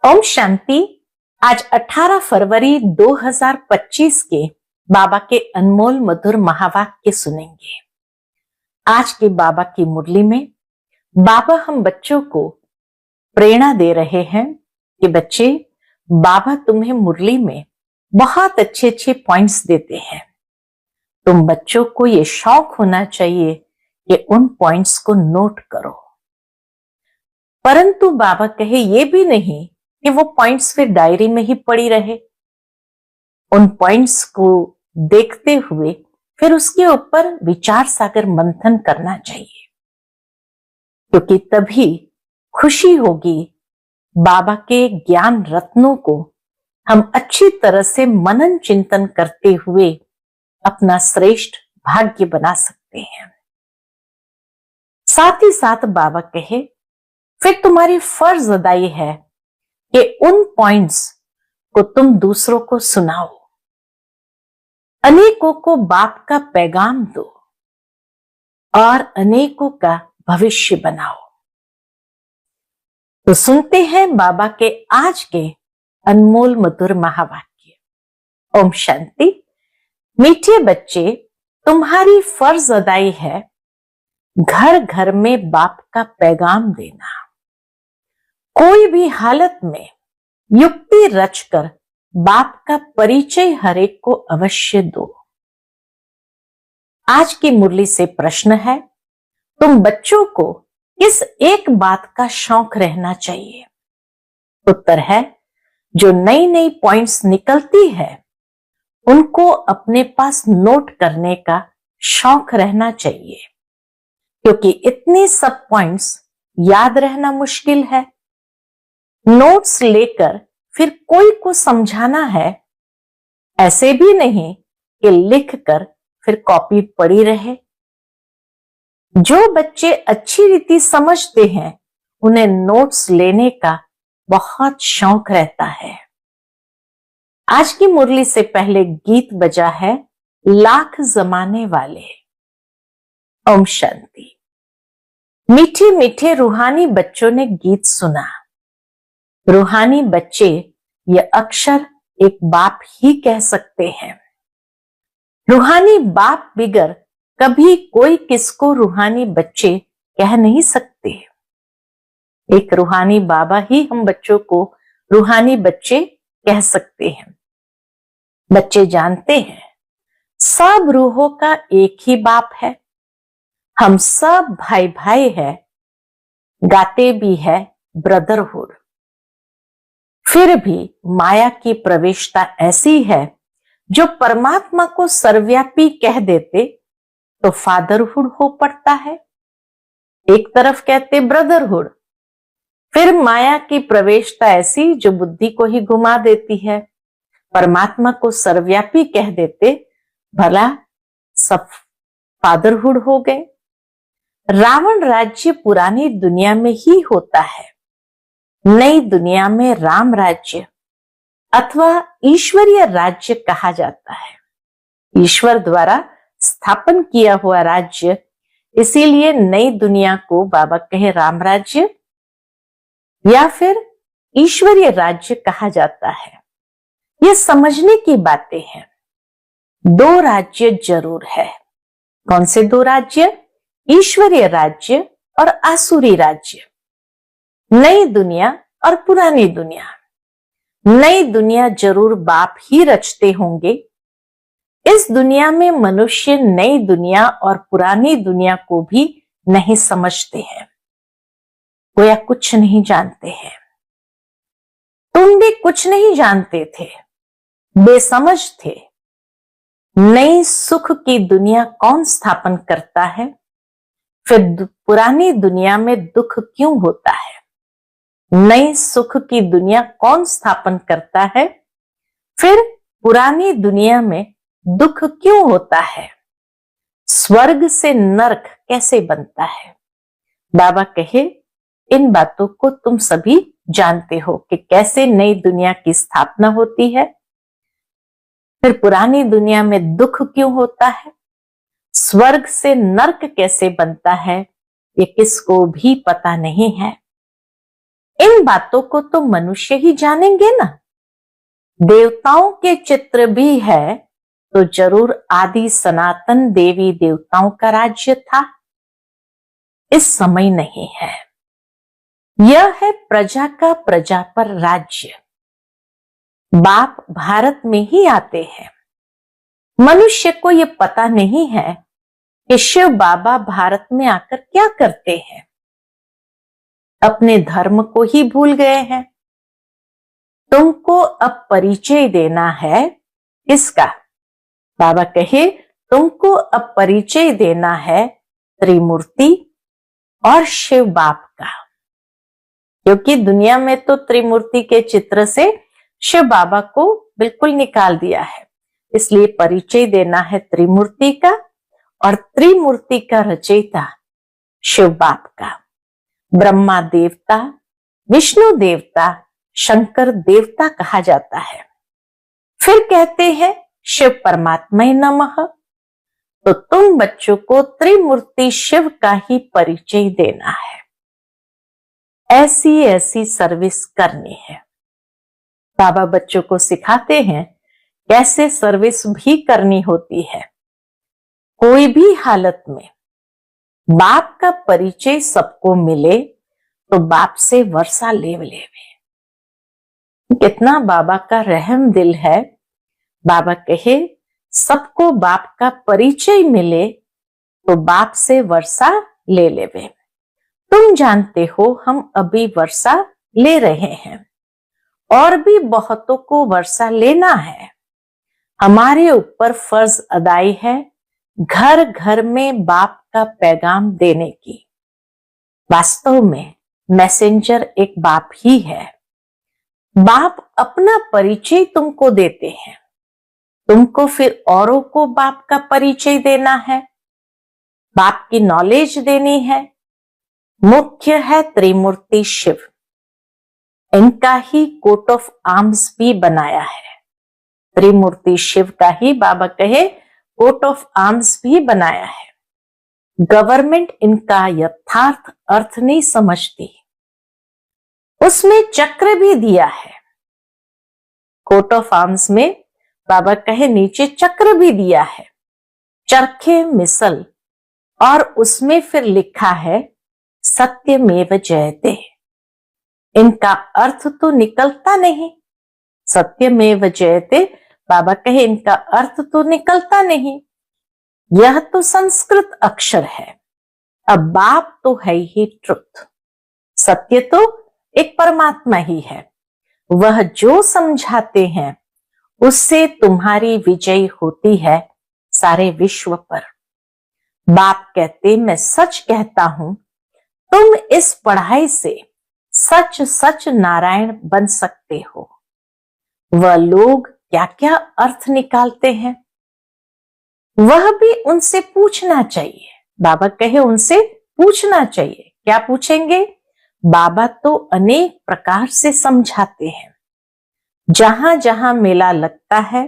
ओम शांति। आज 18 फरवरी 2025 के बाबा के अनमोल मधुर महावाक्य सुनेंगे। आज के बाबा की मुरली में बाबा हम बच्चों को प्रेरणा दे रहे हैं कि बच्चे, बाबा तुम्हें मुरली में बहुत अच्छे अच्छे पॉइंट्स देते हैं। तुम बच्चों को ये शौक होना चाहिए कि उन पॉइंट्स को नोट करो। परंतु बाबा कहे ये भी नहीं कि वो पॉइंट्स फिर डायरी में ही पड़ी रहे। उन पॉइंट्स को देखते हुए फिर उसके ऊपर विचार सागर मंथन करना चाहिए, क्योंकि तभी खुशी होगी। बाबा के ज्ञान रत्नों को हम अच्छी तरह से मनन चिंतन करते हुए अपना श्रेष्ठ भाग्य बना सकते हैं। साथ ही साथ बाबा कहे फिर तुम्हारी फर्ज अदाई है कि उन पॉइंट्स को तुम दूसरों को सुनाओ, अनेकों को बाप का पैगाम दो और अनेकों का भविष्य बनाओ। तो सुनते हैं बाबा के आज के अनमोल मधुर महावाक्य। ओम शांति। मीठे बच्चे, तुम्हारी फर्ज अदाई है घर घर में बाप का पैगाम देना। कोई भी हालत में युक्ति रचकर बाप का परिचय हरेक को अवश्य दो। आज की मुरली से प्रश्न है, तुम बच्चों को किस एक बात का शौक रहना चाहिए? उत्तर है, जो नई नई पॉइंट्स निकलती है उनको अपने पास नोट करने का शौक रहना चाहिए, क्योंकि इतने सब पॉइंट्स याद रहना मुश्किल है। नोट्स लेकर फिर कोई को समझाना है, ऐसे भी नहीं कि लिखकर फिर कॉपी पड़ी रहे। जो बच्चे अच्छी रीति समझते हैं उन्हें नोट्स लेने का बहुत शौक रहता है। आज की मुरली से पहले गीत बजा है लाख जमाने वाले। ओम शांति। मीठे मीठे रूहानी बच्चों ने गीत सुना। रूहानी बच्चे ये अक्षर एक बाप ही कह सकते हैं। रूहानी बाप बिगर कभी कोई किसको रूहानी बच्चे कह नहीं सकते। एक रूहानी बाबा ही हम बच्चों को रूहानी बच्चे कह सकते हैं। बच्चे जानते हैं सब रूहों का एक ही बाप है। हम सब भाई भाई है, गाते भी है ब्रदरहुड। फिर भी माया की प्रवेशता ऐसी है, जो परमात्मा को सर्वव्यापी कह देते तो फादरहुड हो पड़ता है। एक तरफ कहते ब्रदरहुड, फिर माया की प्रवेशता ऐसी जो बुद्धि को ही घुमा देती है। परमात्मा को सर्वव्यापी कह देते, भला सब फादरहुड हो गए। रावण राज्य पुरानी दुनिया में ही होता है। नई दुनिया में राम राज्य अथवा ईश्वरीय राज्य कहा जाता है। ईश्वर द्वारा स्थापन किया हुआ राज्य, इसीलिए नई दुनिया को बाबा कहे राम राज्य या फिर ईश्वरीय राज्य कहा जाता है। ये समझने की बातें हैं। दो राज्य जरूर है। कौन से दो राज्य? ईश्वरीय राज्य और आसुरी राज्य। नई दुनिया और पुरानी दुनिया। नई दुनिया जरूर बाप ही रचते होंगे। इस दुनिया में मनुष्य नई दुनिया और पुरानी दुनिया को भी नहीं समझते हैं, गोया कुछ नहीं जानते हैं। तुम भी कुछ नहीं जानते थे, बेसमझ थे। नई सुख की दुनिया कौन स्थापन करता है? फिर पुरानी दुनिया में दुख क्यों होता है? नई सुख की दुनिया कौन स्थापन करता है? फिर पुरानी दुनिया में दुख क्यों होता है? स्वर्ग से नरक कैसे बनता है? बाबा कहे इन बातों को तुम सभी जानते हो कि कैसे नई दुनिया की स्थापना होती है, फिर पुरानी दुनिया में दुख क्यों होता है, स्वर्ग से नरक कैसे बनता है, ये किसको भी पता नहीं है। इन बातों को तो मनुष्य ही जानेंगे ना। देवताओं के चित्र भी है तो जरूर आदि सनातन देवी देवताओं का राज्य था। इस समय नहीं है। यह है प्रजा का प्रजा पर राज्य। बाप भारत में ही आते हैं। मनुष्य को यह पता नहीं है कि शिव बाबा भारत में आकर क्या करते हैं। अपने धर्म को ही भूल गए हैं। तुमको अब परिचय देना है किसका? बाबा कहे तुमको अब परिचय देना है त्रिमूर्ति और शिव बाप का, क्योंकि दुनिया में तो त्रिमूर्ति के चित्र से शिव बाबा को बिल्कुल निकाल दिया है। इसलिए परिचय देना है त्रिमूर्ति का, और त्रिमूर्ति का रचयिता शिव बाप का। ब्रह्मा देवता, विष्णु देवता, शंकर देवता कहा जाता है। फिर कहते हैं शिव परमात्मा नमः। तो तुम बच्चों को त्रिमूर्ति शिव का ही परिचय देना है। ऐसी ऐसी सर्विस करनी है। बाबा बच्चों को सिखाते हैं कैसे सर्विस भी करनी होती है। कोई भी हालत में बाप का परिचय सबको मिले तो बाप से वर्षा ले लेवे। कितना बाबा का रहम दिल है। बाबा कहे सबको बाप का परिचय मिले तो बाप से वर्षा ले लेवे। तुम जानते हो हम अभी वर्षा ले रहे हैं और भी बहुतों को वर्षा लेना है। हमारे ऊपर फर्ज अदाई है घर घर में बाप का पैगाम देने की। वास्तव में मैसेंजर एक बाप ही है। बाप अपना परिचय तुमको देते हैं, तुमको फिर औरों को बाप का परिचय देना है, बाप की नॉलेज देनी है। मुख्य है त्रिमूर्ति शिव। इनका ही कोट ऑफ आर्म्स भी बनाया है। त्रिमूर्ति शिव का ही बाबा कहे कोट ऑफ आर्म्स भी बनाया है। गवर्नमेंट इनका यथार्थ अर्थ नहीं समझती। उसमें चक्र भी दिया है। कोट ऑफ आर्म्स में बाबा कहे नीचे चक्र भी दिया है, चरखे मिसल, और उसमें फिर लिखा है सत्यमेव जयते। इनका अर्थ तो निकलता नहीं। सत्यमेव जयते बाबा कहे इनका अर्थ तो निकलता नहीं। यह तो संस्कृत अक्षर है। अब बाप तो है ही ट्रुथ। सत्य तो एक परमात्मा ही है। वह जो समझाते हैं उससे तुम्हारी विजय होती है सारे विश्व पर। बाप कहते मैं सच कहता हूं, तुम इस पढ़ाई से सच सच नारायण बन सकते हो। वह लोग क्या क्या अर्थ निकालते हैं वह भी उनसे पूछना चाहिए। बाबा कहे उनसे पूछना चाहिए। क्या पूछेंगे? बाबा तो अनेक प्रकार से समझाते हैं। जहां जहां मेला लगता है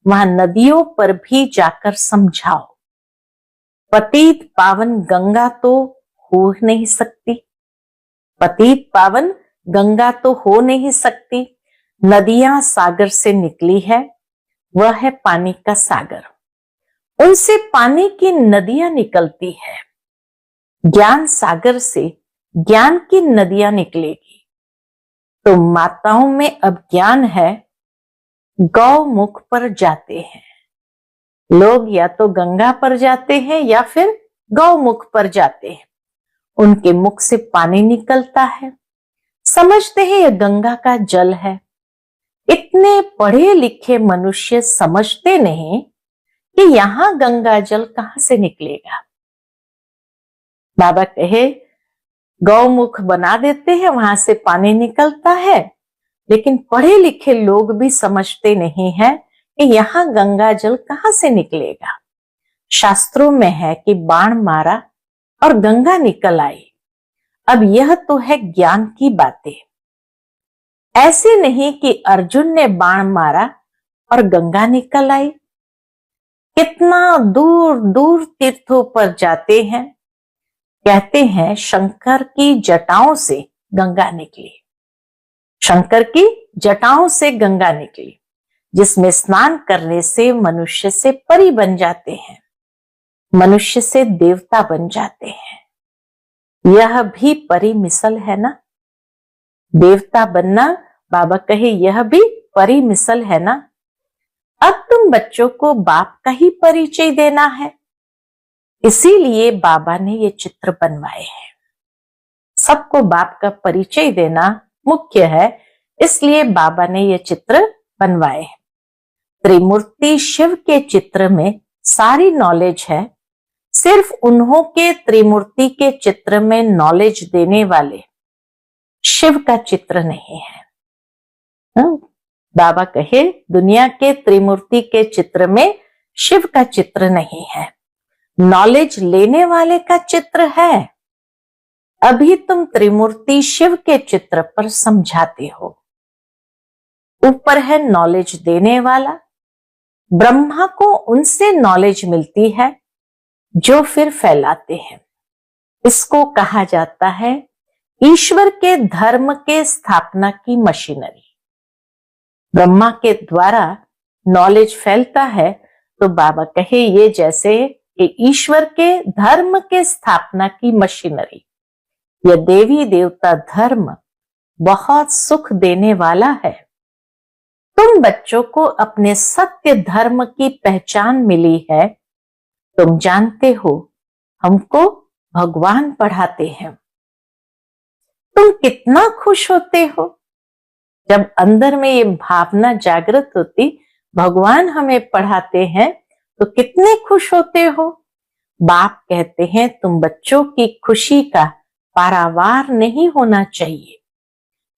वहां नदियों पर भी जाकर समझाओ। पतित पावन गंगा तो हो नहीं सकती। पतित पावन गंगा तो हो नहीं सकती। नदियां सागर से निकली है, वह है पानी का सागर। उनसे पानी की नदियां निकलती है। ज्ञान सागर से ज्ञान की नदियां निकलेगी। तो माताओं में अब ज्ञान है, गौमुख पर जाते हैं लोग, या तो गंगा पर जाते हैं या फिर गौमुख पर जाते हैं। उनके मुख से पानी निकलता है, समझते हैं यह गंगा का जल है। इतने पढ़े लिखे मनुष्य समझते नहीं कि यहां गंगा जल कहां से निकलेगा। बाबा कहे गौमुख बना देते हैं, वहां से पानी निकलता है, लेकिन पढ़े लिखे लोग भी समझते नहीं है कि यहां गंगा जल कहां से निकलेगा। शास्त्रों में है कि बाण मारा और गंगा निकल आई। अब यह तो है ज्ञान की बातें। ऐसे नहीं कि अर्जुन ने बाण मारा और गंगा निकल आई। कितना दूर दूर तीर्थों पर जाते हैं, कहते हैं शंकर की जटाओं से गंगा निकली। शंकर की जटाओं से गंगा निकली, जिसमें स्नान करने से मनुष्य से परी बन जाते हैं, मनुष्य से देवता बन जाते हैं। यह भी परी मिसल है ना। देवता बनना, बाबा कहे, यह भी परी मिसल है ना। अब तुम बच्चों को बाप का ही परिचय देना है, इसीलिए बाबा ने ये चित्र बनवाए हैं। सबको बाप का परिचय देना मुख्य है, इसलिए बाबा ने ये चित्र बनवाए हैं। त्रिमूर्ति शिव के चित्र में सारी नॉलेज है, सिर्फ उन्हों के त्रिमूर्ति के चित्र में नॉलेज देने वाले शिव का चित्र नहीं है। बाबा कहे, दुनिया के त्रिमूर्ति के चित्र में शिव का चित्र नहीं है, नॉलेज लेने वाले का चित्र है। अभी तुम त्रिमूर्ति शिव के चित्र पर समझाते हो। ऊपर है नॉलेज देने वाला, ब्रह्मा को उनसे नॉलेज मिलती है जो फिर फैलाते हैं। इसको कहा जाता है ईश्वर के धर्म के स्थापना की मशीनरी। ब्रह्मा के द्वारा नॉलेज फैलता है, तो बाबा कहे ये जैसे कि ईश्वर के धर्म के स्थापना की मशीनरी। यह देवी देवता धर्म बहुत सुख देने वाला है। तुम बच्चों को अपने सत्य धर्म की पहचान मिली है। तुम जानते हो हमको भगवान पढ़ाते हैं। तुम कितना खुश होते हो जब अंदर में ये भावना जागृत होती, भगवान हमें पढ़ाते हैं, तो कितने खुश होते हो। बाप कहते हैं तुम बच्चों की खुशी का पारावार नहीं होना चाहिए,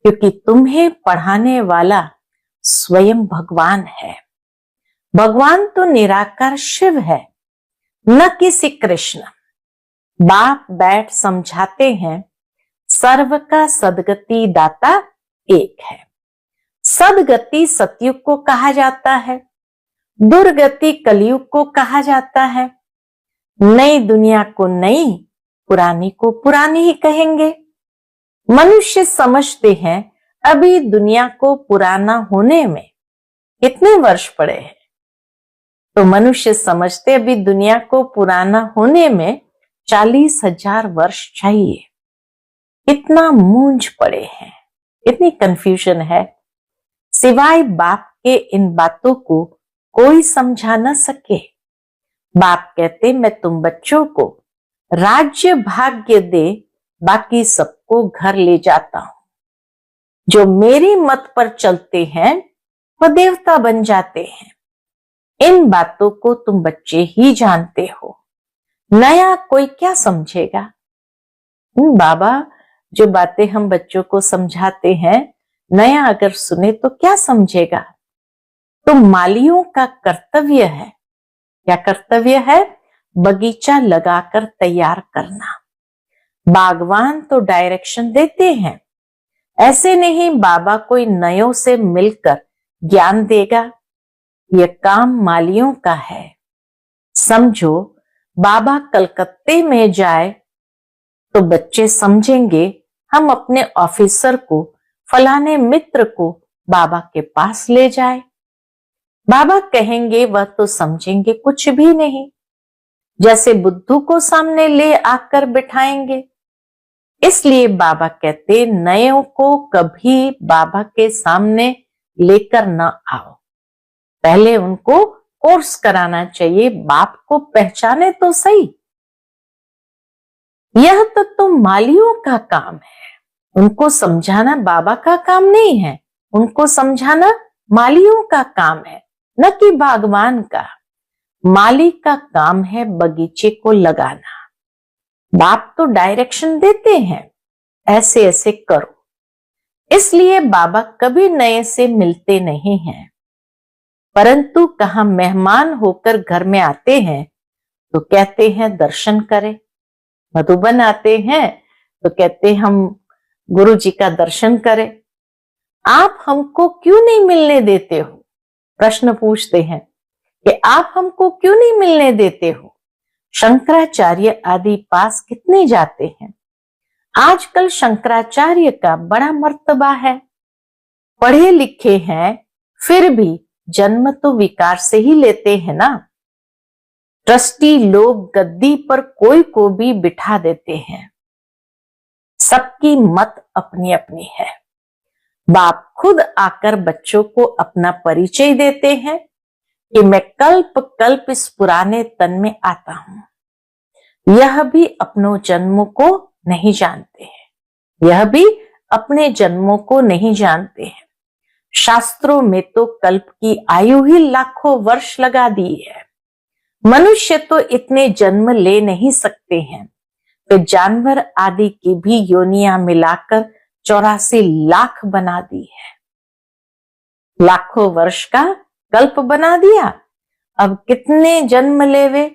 क्योंकि तुम्हें पढ़ाने वाला स्वयं भगवान है। भगवान तो निराकार शिव है, न किसी कृष्ण। बाप बैठ समझाते हैं सर्व का सदगति दाता एक है। सदगति सतयुग को कहा जाता है, दुर्गति कलयुग को कहा जाता है। नई दुनिया को नई, पुरानी को पुरानी ही कहेंगे। मनुष्य समझते हैं अभी दुनिया को पुराना होने में कितने वर्ष पड़े हैं, तो मनुष्य समझते अभी दुनिया को पुराना होने में 40,000 वर्ष चाहिए। इतना मूंझ पड़े हैं, इतनी कंफ्यूजन है। सिवाय बाप के इन बातों को कोई समझा न सके। बाप कहते मैं तुम बच्चों को राज्य भाग्य दे, बाकी सबको घर ले जाता हूं। जो मेरी मत पर चलते हैं वह देवता बन जाते हैं। इन बातों को तुम बच्चे ही जानते हो, नया कोई क्या समझेगा। बाबा जो बातें हम बच्चों को समझाते हैं, नया अगर सुने तो क्या समझेगा। तो मालियों का कर्तव्य है, क्या कर्तव्य है, बगीचा लगाकर तैयार करना। बागवान तो डायरेक्शन देते हैं, ऐसे नहीं बाबा कोई नयों से मिलकर ज्ञान देगा। यह काम मालियों का है। समझो बाबा कलकत्ते में जाए तो बच्चे समझेंगे हम अपने ऑफिसर को, फलाने मित्र को बाबा के पास ले जाए। बाबा कहेंगे वह तो समझेंगे कुछ भी नहीं, जैसे बुद्धू को सामने ले आकर बिठाएंगे। इसलिए बाबा कहते नयों को कभी बाबा के सामने लेकर न आओ, पहले उनको कोर्स कराना चाहिए, बाप को पहचाने तो सही। यह तो मालियों का काम है, उनको समझाना बाबा का काम नहीं है, उनको समझाना मालियों का काम है, न कि बागवान का। माली का काम है बगीचे को लगाना। बाप तो डायरेक्शन देते हैं, ऐसे ऐसे करो। इसलिए बाबा कभी नए से मिलते नहीं हैं, परंतु कहां मेहमान होकर घर में आते हैं तो कहते हैं दर्शन करें। मधुबन आते हैं तो कहते हम गुरु जी का दर्शन करें। आप हमको क्यों नहीं मिलने देते हो, प्रश्न पूछते हैं कि आप हमको क्यों नहीं मिलने देते हो। शंकराचार्य आदि पास कितने जाते हैं। आजकल शंकराचार्य का बड़ा मर्तबा है, पढ़े लिखे हैं, फिर भी जन्म तो विकार से ही लेते हैं ना। ट्रस्टी लोग गद्दी पर कोई को भी बिठा देते हैं। सबकी मत अपनी अपनी है। बाप खुद आकर बच्चों को अपना परिचय देते हैं कि मैं कल्प कल्प इस पुराने तन में आता हूं। यह भी अपनों जन्मों को नहीं जानते हैं। यह भी अपने जन्मों को नहीं जानते हैं। शास्त्रों में तो कल्प की आयु ही लाखों वर्ष लगा दी है। मनुष्य तो इतने जन्म ले नहीं सकते हैं, तो जानवर आदि की भी योनियां मिलाकर 84 लाख बना दी है। लाखों वर्ष का कल्प बना दिया, अब कितने जन्म लेवे?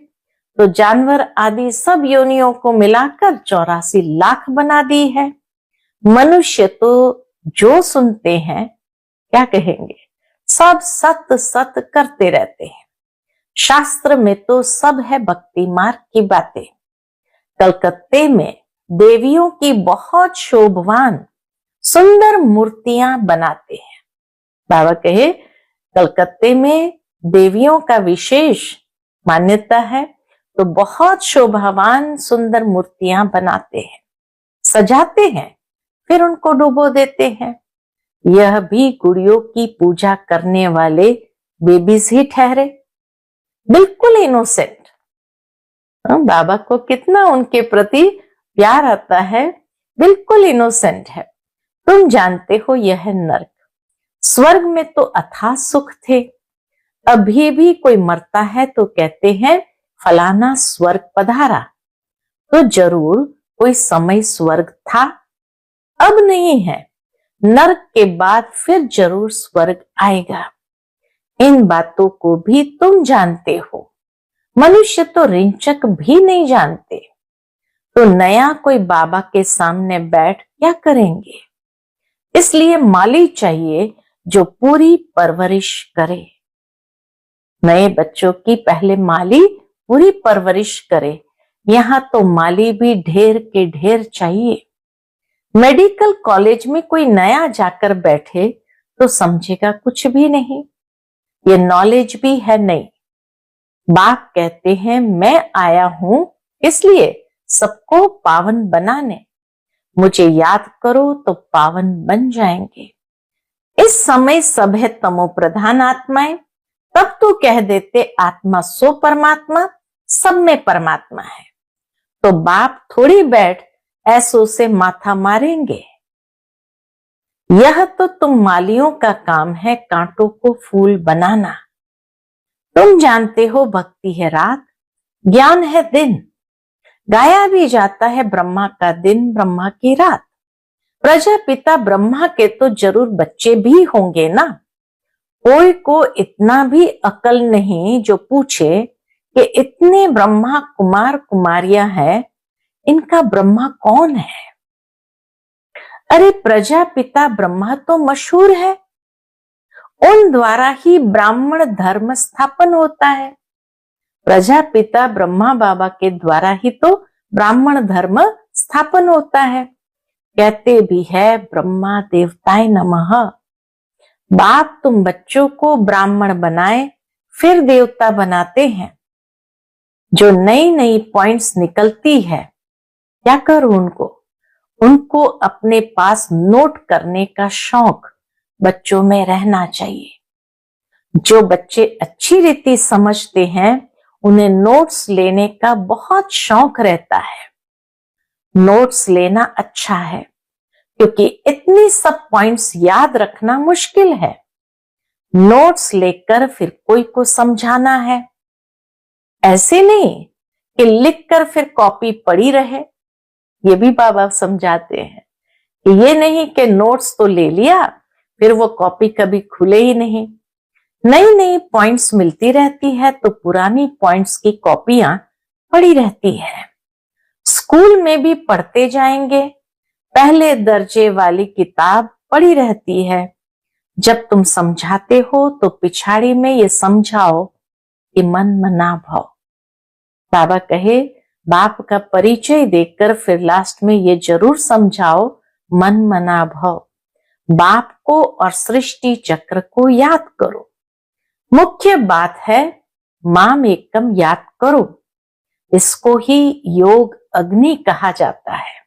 तो जानवर आदि सब योनियों को मिलाकर 84 लाख बना दी है। मनुष्य तो जो सुनते हैं क्या कहेंगे, सब सत सत करते रहते हैं। शास्त्र में तो सब है भक्ति मार्ग की बातें। कलकत्ते में देवियों की बहुत शोभवान सुंदर मूर्तियां बनाते हैं। बाबा कहे कलकत्ते में देवियों का विशेष मान्यता है, तो बहुत शोभावान सुंदर मूर्तियां बनाते हैं, सजाते हैं, फिर उनको डुबो देते हैं। यह भी गुड़ियों की पूजा करने वाले बेबीज ही ठहरे, बिल्कुल इनोसेंट। बाबा को कितना उनके प्रति प्यार आता है, बिल्कुल इनोसेंट है। तुम जानते हो यह है नर्क। स्वर्ग में तो अथाह सुख थे। अभी भी कोई मरता है तो कहते हैं फलाना स्वर्ग पधारा, तो जरूर कोई समय स्वर्ग था। अब नहीं है, नर्क के बाद फिर जरूर स्वर्ग आएगा। इन बातों को भी तुम जानते हो। मनुष्य तो रिंचक भी नहीं जानते, तो नया कोई बाबा के सामने बैठ क्या करेंगे? इसलिए माली चाहिए जो पूरी परवरिश करे। नए बच्चों की पहले माली पूरी परवरिश करे। यहाँ तो माली भी ढेर के ढेर चाहिए। मेडिकल कॉलेज में कोई नया जाकर बैठे तो समझेगा कुछ भी नहीं, ये नॉलेज भी है नहीं। बाप कहते हैं मैं आया हूं इसलिए सबको पावन बनाने, मुझे याद करो तो पावन बन जाएंगे। इस समय सब है तमो प्रधान आत्माएं, तब तो कह देते आत्मा सो परमात्मा, सब में परमात्मा है। तो बाप थोड़ी बैठ ऐसों से माथा मारेंगे। यह तो तुम मालियों का काम है कांटों को फूल बनाना। तुम जानते हो भक्ति है रात, ज्ञान है दिन। गाया भी जाता है ब्रह्मा का दिन ब्रह्मा की रात। प्रजापिता ब्रह्मा के तो जरूर बच्चे भी होंगे ना। कोई को इतना भी अकल नहीं जो पूछे कि इतने ब्रह्मा कुमार कुमारियां हैं, इनका ब्रह्मा कौन है? अरे प्रजापिता ब्रह्मा तो मशहूर है, उन द्वारा ही ब्राह्मण धर्म स्थापन होता है। प्रजापिता ब्रह्मा बाबा के द्वारा ही तो ब्राह्मण धर्म स्थापन होता है। कहते भी है ब्रह्मा देवताय नमः। बाप तुम बच्चों को ब्राह्मण बनाए फिर देवता बनाते हैं। जो नई नई पॉइंट्स निकलती है क्या करूं उनको अपने पास नोट करने का शौक बच्चों में रहना चाहिए। जो बच्चे अच्छी रीति समझते हैं उन्हें नोट्स लेने का बहुत शौक रहता है। नोट्स लेना अच्छा है, क्योंकि इतनी सब पॉइंट्स याद रखना मुश्किल है। नोट्स लेकर फिर कोई को समझाना है, ऐसे नहीं कि लिखकर फिर कॉपी पड़ी रहे। ये भी बाबा समझाते हैं कि ये नहीं कि नोट्स तो ले लिया फिर वो कॉपी कभी खुले ही नहीं। नई नई पॉइंट्स मिलती रहती है तो पुरानी पॉइंट्स की कॉपियां पड़ी रहती है। स्कूल में भी पढ़ते जाएंगे, पहले दर्जे वाली किताब पड़ी रहती है। जब तुम समझाते हो तो पिछाड़ी में ये समझाओ कि मन मना भाव। बाबा कहे बाप का परिचय देकर फिर लास्ट में ये जरूर समझाओ मन मना भाव। बाप को और सृष्टि चक्र को याद करो। मुख्य बात है माम एकम याद करो। इसको ही योग अग्नि कहा जाता है।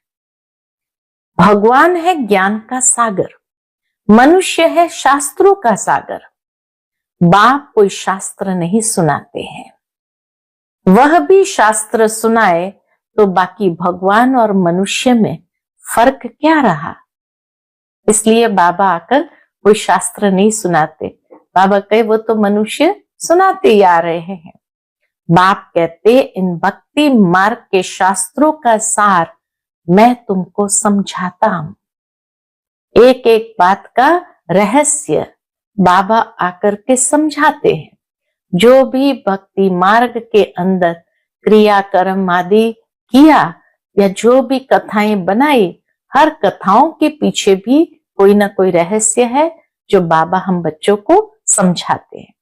भगवान है ज्ञान का सागर, मनुष्य है शास्त्रों का सागर। बाप कोई शास्त्र नहीं सुनाते हैं, वह भी शास्त्र सुनाए तो बाकी भगवान और मनुष्य में फर्क क्या रहा। इसलिए बाबा आकर कोई शास्त्र नहीं सुनाते। बाबा कहे वो तो मनुष्य सुनाते ही आ रहे हैं। बाप कहते इन भक्ति मार्ग के शास्त्रों का सार मैं तुमको समझाता हूं। एक एक बात का रहस्य बाबा आकर के समझाते हैं। जो भी भक्ति मार्ग के अंदर क्रिया कर्म आदि किया या जो भी कथाएं बनाई, हर कथाओं के पीछे भी कोई ना कोई रहस्य है जो बाबा हम बच्चों को समझाते हैं।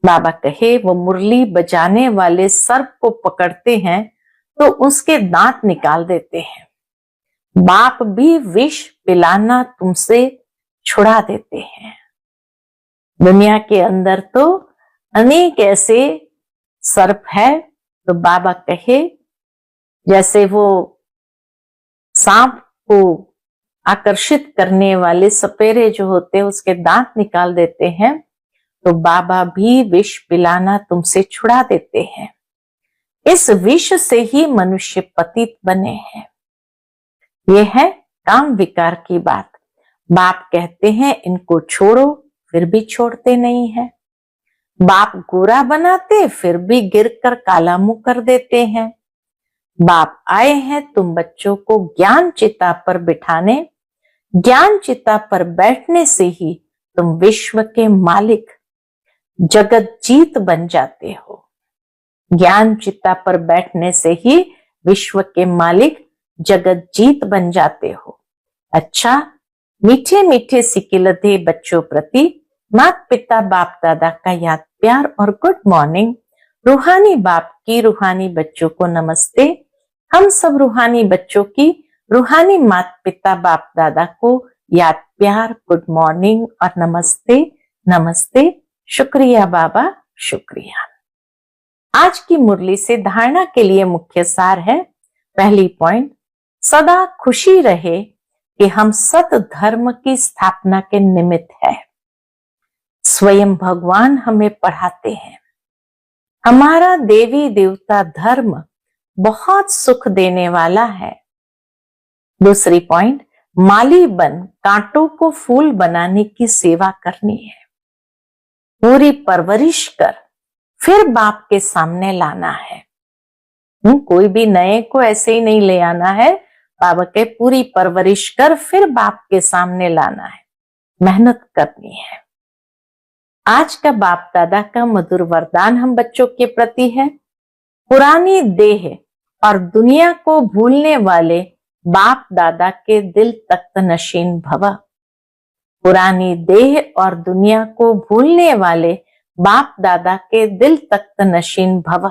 बाबा कहे वो मुरली बजाने वाले सर्प को पकड़ते हैं तो उसके दांत निकाल देते हैं। बाप भी विष पिलाना तुमसे छुड़ा देते हैं। दुनिया के अंदर तो अनेक ऐसे सर्प है, तो बाबा कहे जैसे वो सांप को आकर्षित करने वाले सपेरे जो होते हैं उसके दांत निकाल देते हैं, तो बाबा भी विष पिलाना तुमसे छुड़ा देते हैं। इस विष से ही मनुष्य पतित बने हैं। यह है काम विकार की बात। बाप कहते हैं इनको छोड़ो, फिर भी छोड़ते नहीं है। बाप गोरा बनाते फिर भी गिरकर काला मुंह कर देते हैं। बाप आए हैं तुम बच्चों को ज्ञान चिता पर बिठाने। ज्ञान चिता पर बैठने से ही तुम विश्व के मालिक जगत जीत बन जाते हो। ज्ञान चिता पर बैठने से ही विश्व के मालिक जगत जीत बन जाते हो। अच्छा, मीठे मीठे सिकिलधे बच्चों प्रति माता पिता बाप दादा का याद प्यार और गुड मॉर्निंग। रूहानी बाप की रूहानी बच्चों को नमस्ते। हम सब रूहानी बच्चों की रूहानी माता पिता बाप दादा को याद प्यार गुड मॉर्निंग और नमस्ते नमस्ते। शुक्रिया बाबा, शुक्रिया। आज की मुरली से धारणा के लिए मुख्य सार है। पहली पॉइंट, सदा खुशी रहे कि हम सत धर्म की स्थापना के निमित्त है। स्वयं भगवान हमें पढ़ाते हैं। हमारा देवी देवता धर्म बहुत सुख देने वाला है। दूसरी पॉइंट, माली बन कांटों को फूल बनाने की सेवा करनी है। पूरी परवरिश कर फिर बाप के सामने लाना है। कोई भी नए को ऐसे ही नहीं ले आना है। बाबा के पूरी परवरिश कर फिर बाप के सामने लाना है, मेहनत करनी है। आज का बाप दादा का मधुर वरदान हम बच्चों के प्रति है। पुरानी देह और दुनिया को भूलने वाले बाप दादा के दिल तख्त नशीन भव। पुरानी देह और दुनिया को भूलने वाले बाप दादा के दिल तख्त नशीन भव।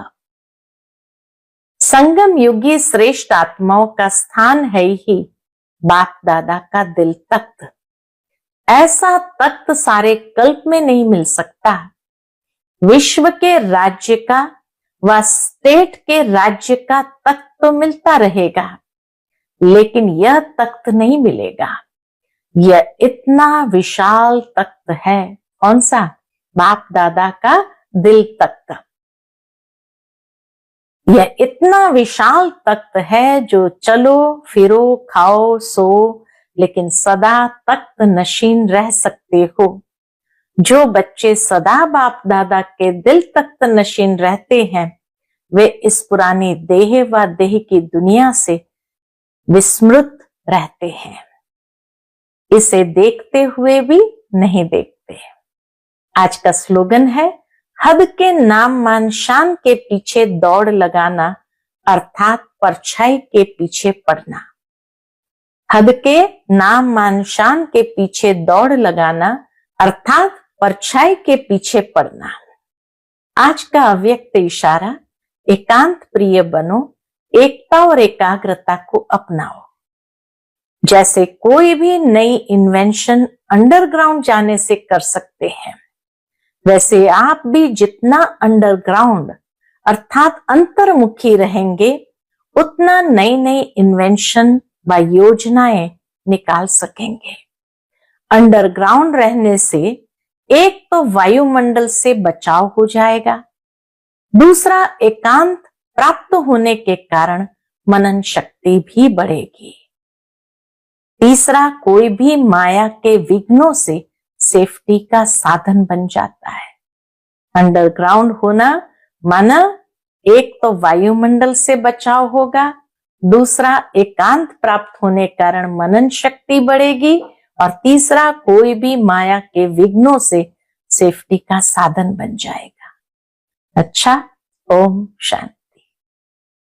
संगम युगी श्रेष्ठ आत्माओं का स्थान है ही बाप दादा का दिल तख्त। ऐसा तख्त सारे कल्प में नहीं मिल सकता। विश्व के राज्य का व स्टेट के राज्य का तख्त तो मिलता रहेगा, लेकिन यह तख्त नहीं मिलेगा। यह इतना विशाल तख्त है। कौन सा? बाप दादा का दिल तख्त। यह इतना विशाल तख्त है जो चलो फिरो खाओ सो लेकिन सदा तख्त नशीन रह सकते हो। जो बच्चे सदा बाप दादा के दिल तख्त नशीन रहते हैं वे इस पुरानी देह व देह की दुनिया से विस्मृत रहते हैं। इसे देखते हुए भी नहीं देखते। आज का स्लोगन है, हद के नाम मान शान के पीछे दौड़ लगाना अर्थात परछाई के पीछे पड़ना। हद के नाम मान शान के पीछे दौड़ लगाना अर्थात परछाई के पीछे पड़ना। आज का अव्यक्त इशारा, एकांत प्रिय बनो, एकता और एकाग्रता को अपनाओ। जैसे कोई भी नई इन्वेंशन अंडरग्राउंड जाने से कर सकते हैं, वैसे आप भी जितना अंडरग्राउंड अर्थात अंतर्मुखी रहेंगे, उतना नई नई इन्वेंशन व योजनाएं निकाल सकेंगे। अंडरग्राउंड रहने से एक तो वायुमंडल से बचाव हो जाएगा, दूसरा एकांत प्राप्त होने के कारण मनन शक्ति भी बढ़ेगी, तीसरा कोई भी माया के विघ्नों से सेफ्टी का साधन बन जाता है। अंडरग्राउंड होना माना एक तो वायुमंडल से बचाव होगा, दूसरा एकांत प्राप्त होने कारण मनन शक्ति बढ़ेगी, और तीसरा कोई भी माया के विघ्नों से सेफ्टी का साधन बन जाएगा। अच्छा, ओम शांति।